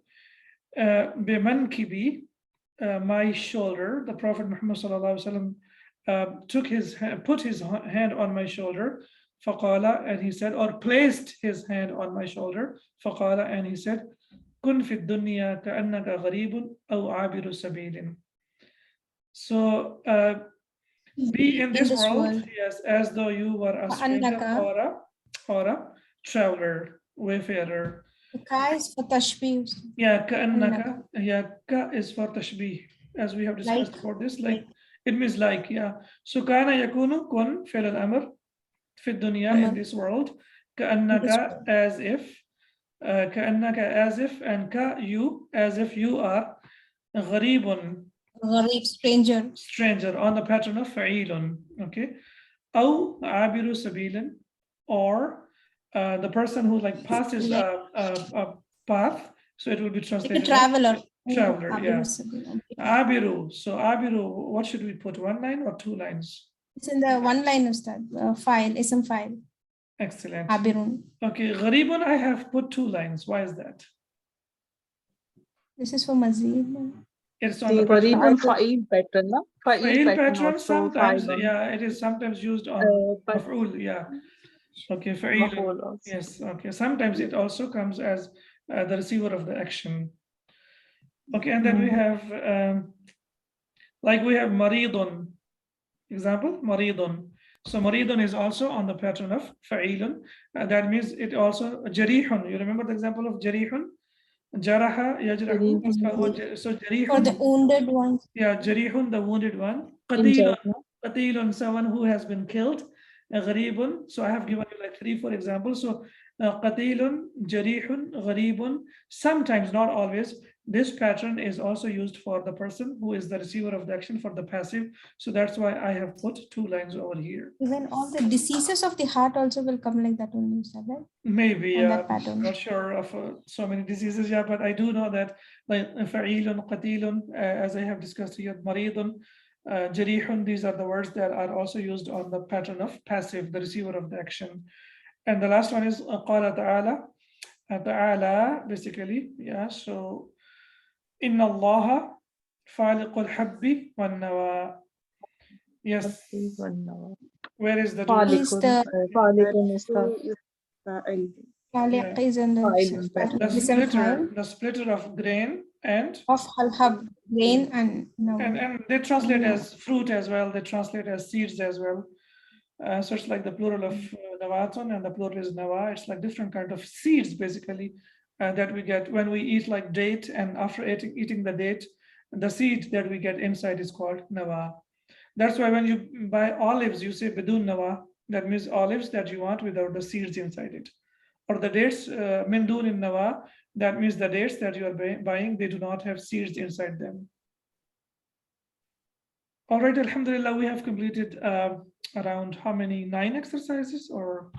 بمنكبي, my shoulder. The Prophet Muhammad sallallahu alaihi wasallam put his hand on my shoulder. فقال, and he said, or placed his hand on my shoulder. فقال, and he said, كن في الدنيا كأنك غريب أو عابر سبيل. So be in this world, yes, as though you were a stranger or a traveler, wayfarer. Ka is for tashbih. Yeah, كأنك. Yeah, ka is for tashbih, as we have discussed about this. Like, it means like, yeah. So كان يكون كن فعل الأمر في الدنيا, in this world. كأنك, as if. كأنك, as if, and ka, you, as if you are. غريب, stranger, on the pattern of فعيل. Okay. أو عابر سبيل, or the person who like passes a path, so it will be translated Traveler, yeah. Abiru. So Abiru, what should we put? 1 line or 2 lines? It's in the 1 line, Ustad. File, ism file. Excellent. Abirun. Okay, Gharibun, I have put 2 lines. Why is that? This is for Mazid. It's on The the pattern. Gharibun fa'il pattern, na? Fa'il pattern, also sometimes, fa'ilun. yeah, it is sometimes used on maf'ul, yeah. Okay, fa'il. Mafool also. Yes, okay. Sometimes it also comes as the receiver of the action. Okay, and then we have, like we have maridun. Example, maridun. So maridun is also on the pattern of fa'ilun. That means it also jarihun. You remember the example of jarihun? Jaraha yajrahu. So jarihun. For the wounded ones. Yeah, jarihun, the wounded one. Injured, Qatilun, no? qatilun, someone who has been killed. Gharibun. So I have given you like 3, 4 examples. So qatilun, jarihun, gharibun. Sometimes, not always, this pattern is also used for the person who is the receiver of the action for the passive. So that's why I have put 2 lines over here. Even all the diseases of the heart also will come like that only, right? Maybe, On yeah. that pattern. Not sure of so many diseases, yeah, but I do know that like fa'ilun, qatilun, as I have discussed here, maridun, jarihun, these are the words that are also used on the pattern of passive, the receiver of the action. And the last one is qala ta'ala. Ta'ala, basically, yeah, so inna allaha faliqul habbi wan nawa. Yes, where is the Is the Falikun is the Faliq is in the the splitter of grain and of halhab, grain and no. and they translate as fruit as well. They translate as seeds as well. So it's like the plural of nawatun and the plural is nawa. It's like different kind of seeds basically that we get when we eat like date, and after eating the date, the seed that we get inside is called nawa. That's why when you buy olives, you say bidun nawa. That means olives that you want without the seeds inside it. Or the dates, min dun in nawa, that means the dates that you are buying, they do not have seeds inside them. All right, alhamdulillah, we have completed around how many, 9 exercises or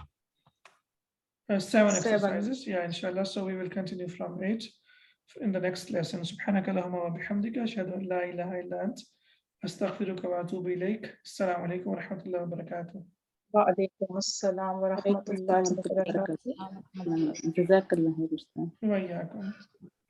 7 exercises? Yeah, inshallah. So we will continue from 8 in the next lesson. Subhanaka Allahumma wa bihamdika, ashhadu an la ilaha illa ant, astaghfiruka wa atubu ilayk. Assalamu alaikum wa rahmatullahi wa barakatuh. وعليكم السلام ورحمة الله وبركاته. جزاك الله خير. Wa iyyakum.